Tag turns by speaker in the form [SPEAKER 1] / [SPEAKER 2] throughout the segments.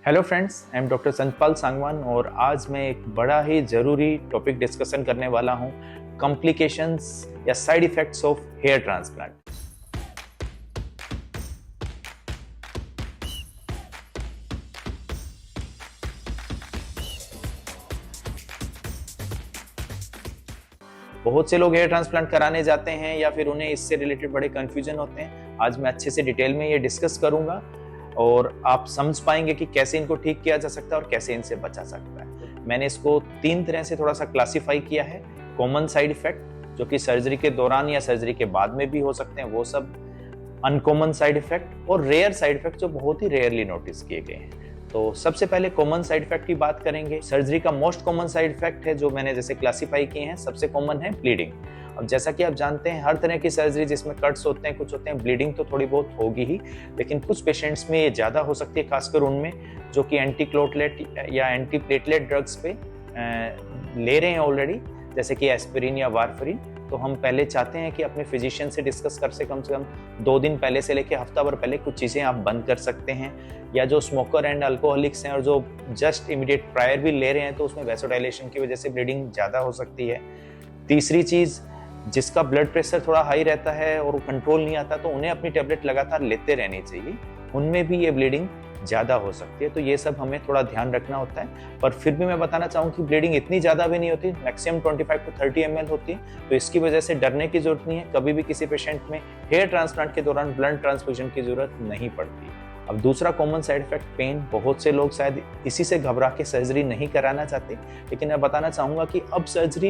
[SPEAKER 1] Hello friends, I am doctor Santpal Sangwan और आज मैं एक बड़ा ही ज़रूरी टॉपिक डिस्कशन करने वाला हूं, कॉम्प्लिकेशंस या side effects of hair transplant. बहुत से लोग हेयर ट्रांसप्लांट कराने जाते हैं या फिर उन्हें इससे रिलेटेड बड़े कन्फ्यूजन होते हैं। आज मैं अच्छे से डिटेल में ये डिस्कस करूंगा और आप समझ पाएंगे कि कैसे इनको ठीक किया जा सकता है और कैसे इनसे बचा सकता है। मैंने इसको 3 तरह से थोड़ा सा क्लासिफाई किया है। कॉमन साइड इफेक्ट जो कि सर्जरी के दौरान या सर्जरी के बाद में भी हो सकते हैं, वो सब। अनकॉमन साइड इफेक्ट और रेयर साइड इफेक्ट जो बहुत ही रेयरली नोटिस किए गए हैं। तो सबसे पहले कॉमन साइड इफेक्ट की बात करेंगे। सर्जरी का मोस्ट कॉमन साइड इफेक्ट है जो मैंने जैसे क्लासिफाई किए हैं, सबसे कॉमन है ब्लीडिंग। अब जैसा कि आप जानते हैं, हर तरह की सर्जरी जिसमें कट्स होते हैं, कुछ होते हैं, ब्लीडिंग तो थोड़ी बहुत होगी ही, लेकिन कुछ पेशेंट्स में ये ज़्यादा हो सकती है, खासकर उनमें जो कि एंटी क्लोटलेट या एंटी प्लेटलेट ड्रग्स पे ले रहे हैं ऑलरेडी, जैसे कि एस्पिरिन या वारफरिन। तो हम पहले चाहते हैं कि अपने फिजिशियन से डिस्कस कर से कम 2 दिन पहले से लेकर हफ्ता भर पहले कुछ चीज़ें आप बंद कर सकते हैं, या जो स्मोकर एंड अल्कोहलिक्स हैं और जो जस्ट इमीडिएट प्रायर भी ले रहे हैं तो उसमें वैसोडाइलेशन की वजह से ब्लीडिंग ज़्यादा हो सकती है। तीसरी चीज़, जिसका ब्लड प्रेशर थोड़ा हाई रहता है और कंट्रोल नहीं आता, तो उन्हें अपनी टेबलेट लगातार लेते रहनी चाहिए, उनमें भी ये ब्लीडिंग ज़्यादा हो सकती है। तो ये सब हमें थोड़ा ध्यान रखना होता है। पर फिर भी मैं बताना चाहूँ कि ब्लीडिंग इतनी ज़्यादा भी नहीं होती, मैक्सिमम 25 to 30 ml होती है, तो इसकी वजह से डरने की जरूरत नहीं है। कभी भी किसी पेशेंट में हेयर ट्रांसप्लांट के दौरान ब्लड ट्रांसफ्यूजन की जरूरत नहीं पड़ती। अब दूसरा कॉमन साइड इफेक्ट पेन। बहुत से लोग शायद इसी से घबरा के सर्जरी नहीं कराना चाहते, लेकिन मैं बताना चाहूँगा कि अब सर्जरी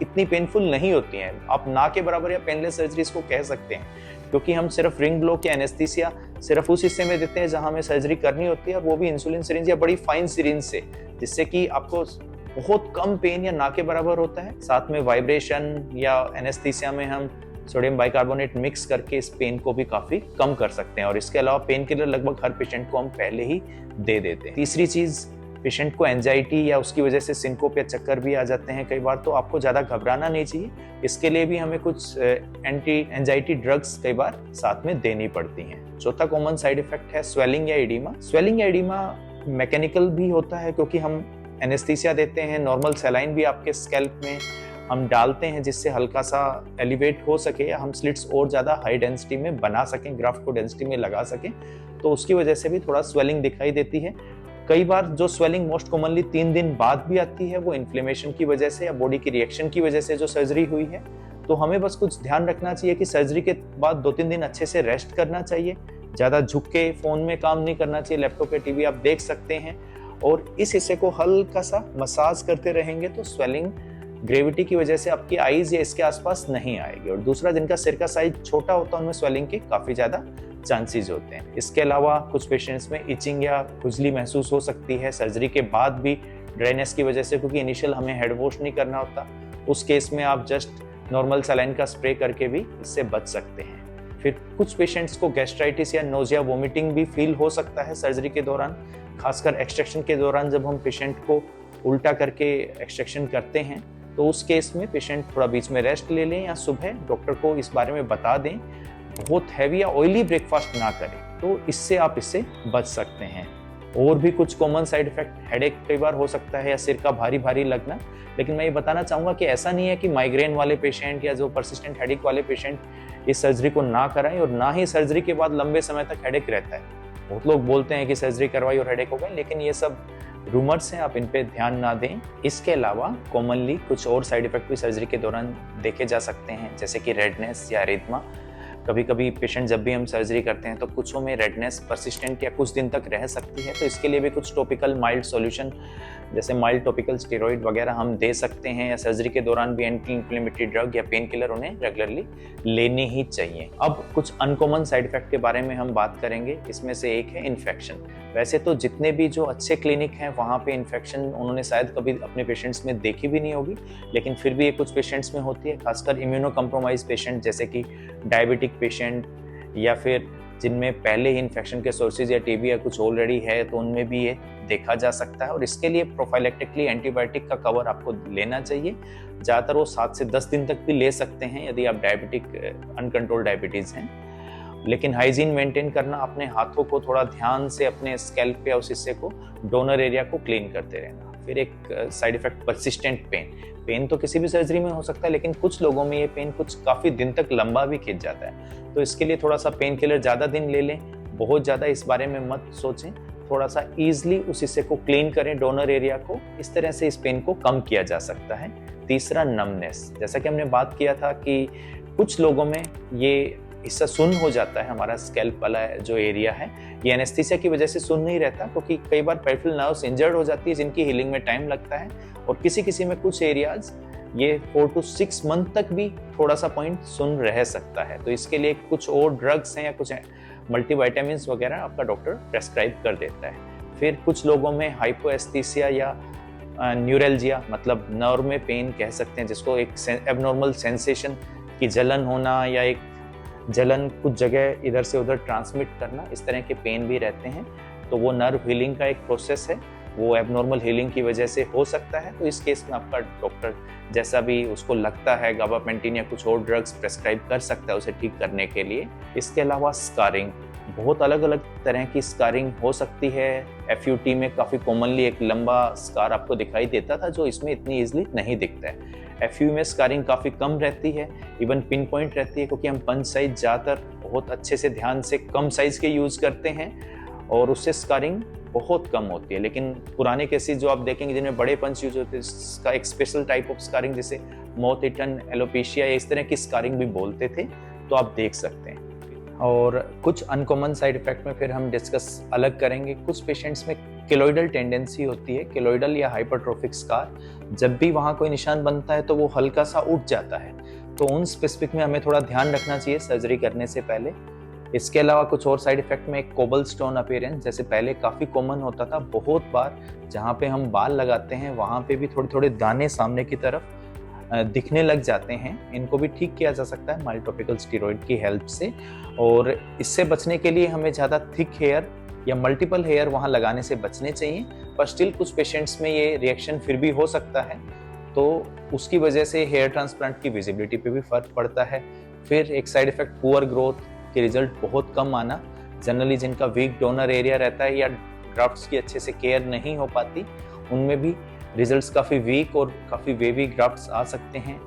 [SPEAKER 1] इतनी पेनफुल नहीं होती है। आप ना के बराबर या पेनलेस सर्जरी इसको कह सकते हैं, क्योंकि हम सिर्फ रिंग ब्लॉक या एनेस्थीसिया सिर्फ उस हिस्से में देते हैं जहां हमें सर्जरी करनी होती है, और वो भी इंसुलिन सिरिंज या बड़ी फाइन सिरिंज से, जिससे कि आपको बहुत कम पेन या ना के बराबर होता है। साथ में वाइब्रेशन या एनेस्थीसिया में हम सोडियम बाइकार्बोनेट मिक्स करके इस पेन को भी काफी कम कर सकते हैं, और इसके अलावा पेन किलर लगभग हर पेशेंट को हम पहले ही दे देते हैं। तीसरी चीज, पेशेंट को एंजाइटी या उसकी वजह से सिंकोप या चक्कर भी आ जाते हैं कई बार, तो आपको ज़्यादा घबराना नहीं चाहिए। इसके लिए भी हमें कुछ एंटी एंजाइटी ड्रग्स कई बार साथ में देनी पड़ती हैं। चौथा कॉमन साइड इफेक्ट है स्वेलिंग या एडिमा। स्वेलिंग या एडिमा मैकेनिकल भी होता है, क्योंकि हम एनेस्थीसिया देते हैं, नॉर्मल सलाइन भी आपके स्कैल्प में हम डालते हैं जिससे हल्का सा एलिवेट हो सके, या हम स्लिट्स और ज़्यादा हाई डेंसिटी में बना सकें, ग्राफ्ट को डेंसिटी में लगा सकें, तो उसकी वजह से भी थोड़ा स्वेलिंग दिखाई देती है। कई बार जो स्वेलिंग मोस्ट कॉमनली 3 दिन बाद भी आती है, वो इन्फ्लेमेशन की वजह से या बॉडी की रिएक्शन की वजह से जो सर्जरी हुई है। तो हमें बस कुछ ध्यान रखना चाहिए कि सर्जरी के बाद 2-3 दिन अच्छे से रेस्ट करना चाहिए, ज़्यादा झुक के फ़ोन में काम नहीं करना चाहिए, लैपटॉप या टीवी आप देख सकते हैं, और इस हिस्से को हल्का सा मसाज करते रहेंगे तो स्वेलिंग ग्रेविटी की वजह से आपकी आईज या इसके आसपास नहीं आएगी। और दूसरा, जिनका सिर का साइज छोटा होता है उनमें स्वेलिंग के काफ़ी ज़्यादा चांसेस होते हैं। इसके अलावा कुछ पेशेंट्स में इचिंग या खुजली महसूस हो सकती है सर्जरी के बाद भी, ड्राइनेस की वजह से, क्योंकि इनिशियल हमें हेड वॉश नहीं करना होता। उस केस में आप जस्ट नॉर्मल सलाइन का स्प्रे करके भी इससे बच सकते हैं। फिर कुछ पेशेंट्स को गैस्ट्राइटिस या नोजिया वोमिटिंग भी फील हो सकता है सर्जरी के दौरान, खासकर एक्सट्रैक्शन के दौरान जब हम पेशेंट को उल्टा करके एक्सट्रैक्शन करते हैं, तो उस केस में पेशेंट थोड़ा बीच में रेस्ट ले लें या सुबह डॉक्टर को इस बारे में बता दें। बहुत हैवी या ऑयली ब्रेकफास्ट ना करें, तो इससे आप इससे बच सकते हैं। और भी कुछ कॉमन साइड इफेक्ट, हेडेक कई बार हो सकता है या सिर का भारी भारी लगना, लेकिन मैं ये बताना चाहूँगा कि ऐसा नहीं है कि माइग्रेन वाले पेशेंट या जो परसिस्टेंट हेडेक वाले पेशेंट इस सर्जरी को ना कराएं, और ना ही सर्जरी के बाद लंबे समय तक हेडेक रहता है। बहुत लोग बोलते हैं कि सर्जरी करवाई और हेडेक हो गए, लेकिन ये सब रूमर्स हैं, आप इन पे ध्यान ना दें। इसके अलावा कॉमनली कुछ और साइड इफेक्ट भी सर्जरी के दौरान देखे जा सकते हैं, जैसे कि रेडनेस या एरिथमा। कभी कभी पेशेंट जब भी हम सर्जरी करते हैं तो कुछों में रेडनेस परसिस्टेंट या कुछ दिन तक रह सकती है, तो इसके लिए भी कुछ टॉपिकल माइल्ड सॉल्यूशन जैसे माइल्ड टॉपिकल स्टेरॉइड वगैरह हम दे सकते हैं, या सर्जरी के दौरान भी एंटी इन्फ्लेमेटरी ड्रग या पेन किलर उन्हें रेगुलरली लेनी ही चाहिए। अब कुछ अनकॉमन साइड इफेक्ट के बारे में हम बात करेंगे। इसमें से एक है इन्फेक्शन। वैसे तो जितने भी जो अच्छे क्लिनिक हैं वहाँ पे इन्फेक्शन उन्होंने शायद कभी अपने पेशेंट्स में देखी भी नहीं होगी, लेकिन फिर भी ये कुछ पेशेंट्स में होती है, खासकर इम्यूनो कम्प्रोमाइज पेशेंट जैसे कि डायबिटिक पेशेंट, या फिर जिनमें पहले ही इन्फेक्शन के सोर्सेज या टीबी या कुछ ऑलरेडी है, तो उनमें भी ये देखा जा सकता है। और इसके लिए प्रोफाइलेक्टिकली एंटीबायोटिक का कवर आपको लेना चाहिए। ज़्यादातर वो 7 से 10 दिन तक भी ले सकते हैं यदि आप डायबिटिक अनकंट्रोल डायबिटीज़ हैं। लेकिन हाइजीन मेंटेन करना, अपने हाथों को थोड़ा ध्यान से अपने स्कैल्प या उस हिस्से को, डोनर एरिया को क्लीन करते रहना। फिर एक साइड इफेक्ट परसिस्टेंट पेन तो किसी भी सर्जरी में हो सकता है, लेकिन कुछ लोगों में ये पेन कुछ काफ़ी दिन तक लंबा भी खिंच जाता है। तो इसके लिए थोड़ा सा पेन किलर ज़्यादा दिन ले लें, बहुत ज़्यादा इस बारे में मत सोचें, थोड़ा सा ईजिली उस हिस्से को क्लीन करें, डोनर एरिया को। इस तरह से इस पेन को कम किया जा सकता है। तीसरा, नमनेस। जैसा कि हमने बात किया था कि कुछ लोगों में ये हिस्सा सुन्न हो जाता है, हमारा स्कैल्प वाला जो एरिया है, ये एनेस्थीसिया की वजह से सुन्न नहीं रहता, क्योंकि कई बार पेरिफेरल नर्व्स इंजर्ड हो जाती है जिनकी हीलिंग में टाइम लगता है, और किसी में कुछ एरियाज ये 4 to 6 मंथ तक भी थोड़ा सा पॉइंट सुन्न रह सकता है। तो इसके लिए कुछ और ड्रग्स हैं या कुछ मल्टीविटामिन्स वगैरह आपका डॉक्टर प्रेस्क्राइब कर देता है। फिर कुछ लोगों में हाइपोएस्थीसिया या न्यूरल्जिया, मतलब नर्व में पेन कह सकते हैं, जिसको एक एबनॉर्मल सेंसेशन की जलन होना या एक जलन कुछ जगह इधर से उधर ट्रांसमिट करना, इस तरह के पेन भी रहते हैं। तो वो नर्व हीलिंग का एक प्रोसेस है, वो एबनॉर्मल हीलिंग की वजह से हो सकता है। तो इस केस में आपका डॉक्टर जैसा भी उसको लगता है, गाबापेंटिन या कुछ और ड्रग्स प्रेस्क्राइब कर सकता है उसे ठीक करने के लिए। इसके अलावा स्कारिंग, बहुत अलग अलग तरह की स्कारिंग हो सकती है। FUT में काफ़ी कॉमनली एक लंबा स्कार आपको दिखाई देता था, जो इसमें इतनी ईजिली नहीं दिखता है। FU में स्कारिंग काफ़ी कम रहती है, इवन पिन पॉइंट रहती है, क्योंकि हम पंच साइज ज़्यादातर बहुत अच्छे से ध्यान से कम साइज के यूज़ करते हैं और उससे स्कारिंग बहुत कम होती है। लेकिन पुराने केसेस जो आप देखेंगे जिनमें बड़े पंच यूज होते हैं, इसका एक स्पेशल टाइप ऑफ स्कारिंग जिसे माउथ इटन एलोपेशिया या इस तरह की स्कारिंग भी बोलते थे, तो आप देख सकते हैं। और कुछ अनकॉमन साइड इफेक्ट में फिर हम डिस्कस अलग करेंगे। कुछ पेशेंट्स में केलोइडल टेंडेंसी होती है, केलोइडल या हाइपरट्रोफिक स्कार। जब भी वहाँ कोई निशान बनता है तो वो हल्का सा उठ जाता है, तो उन स्पेसिफिक में हमें थोड़ा ध्यान रखना चाहिए सर्जरी करने से पहले। इसके अलावा कुछ और साइड इफेक्ट में एक कोबल स्टोन अपीयरेंस, जैसे पहले काफ़ी कॉमन होता था, बहुत बार जहाँ पे हम बाल लगाते हैं वहाँ पे भी थोड़े थोड़े दाने सामने की तरफ दिखने लग जाते हैं। इनको भी ठीक किया जा सकता है माइल्ड टॉपिकल स्टेरॉइड की हेल्प से। और इससे बचने के लिए हमें ज़्यादा थिक हेयर या मल्टीपल हेयर वहाँ लगाने से बचने चाहिए, पर स्टिल कुछ पेशेंट्स में ये रिएक्शन फिर भी हो सकता है, तो उसकी वजह से हेयर ट्रांसप्लांट की विजिबिलिटी पे भी फर्क पड़ता है। फिर एक साइड इफेक्ट, पुअर ग्रोथ के रिजल्ट बहुत कम आना। जनरली जिनका वीक डोनर एरिया रहता है या ग्राफ्ट्स की अच्छे से केयर नहीं हो पाती, उनमें भी रिजल्ट्स काफ़ी वीक और काफ़ी वेवी ग्राफ्ट्स आ सकते हैं।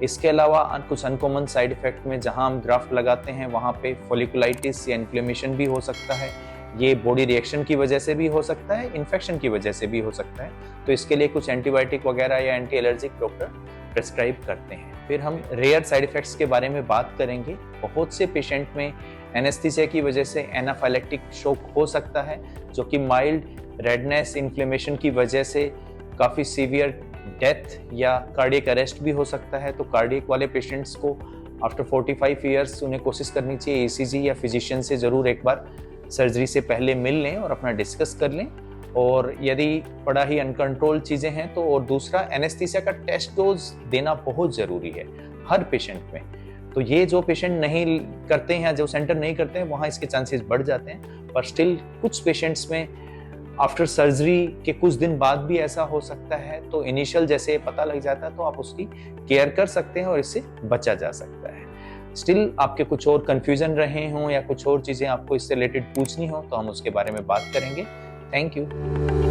[SPEAKER 1] इसके अलावा कुछ अनकॉमन साइड इफेक्ट में जहां हम ग्राफ्ट लगाते हैं वहां पे फॉलिकुलाइटिस या इन्फ्लेमेशन भी हो सकता है। ये बॉडी रिएक्शन की वजह से भी हो सकता है, इन्फेक्शन की वजह से भी हो सकता है। तो इसके लिए कुछ एंटीबायोटिक वगैरह या एंटी एलर्जिक डॉक्टर प्रेस्क्राइब करते हैं। फिर हम रेयर साइड इफेक्ट्स के बारे में बात करेंगे। बहुत से पेशेंट में एनेस्थीसिया की वजह से एनाफाइलेक्टिक शॉक हो सकता है, जो कि माइल्ड रेडनेस, इन्फ्लेमेशन की वजह से काफ़ी सीवियर डेथ या कार्डियक अरेस्ट भी हो सकता है। तो कार्डियक वाले पेशेंट्स को आफ्टर 45 ईयर्स उन्हें कोशिश करनी चाहिए ECG या फिजिशियन से ज़रूर एक बार सर्जरी से पहले मिल लें और अपना डिस्कस कर लें। और यदि बड़ा ही अनकंट्रोल चीज़ें हैं तो, और दूसरा, एनेस्थीसिया का टेस्ट डोज देना बहुत ज़रूरी है हर पेशेंट में। तो ये जो पेशेंट नहीं करते हैं, जो सेंटर नहीं करते हैं, वहाँ इसके चांसेस बढ़ जाते हैं। पर स्टिल कुछ पेशेंट्स में आफ्टर सर्जरी के कुछ दिन बाद भी ऐसा हो सकता है। तो इनिशियल जैसे पता लग जाता है तो आप उसकी केयर कर सकते हैं और इससे बचा जा सकता है। स्टिल आपके कुछ और कंफ्यूजन रहे हों या कुछ और चीज़ें आपको इससे रिलेटेड पूछनी हो तो हम उसके बारे में बात करेंगे। Thank you.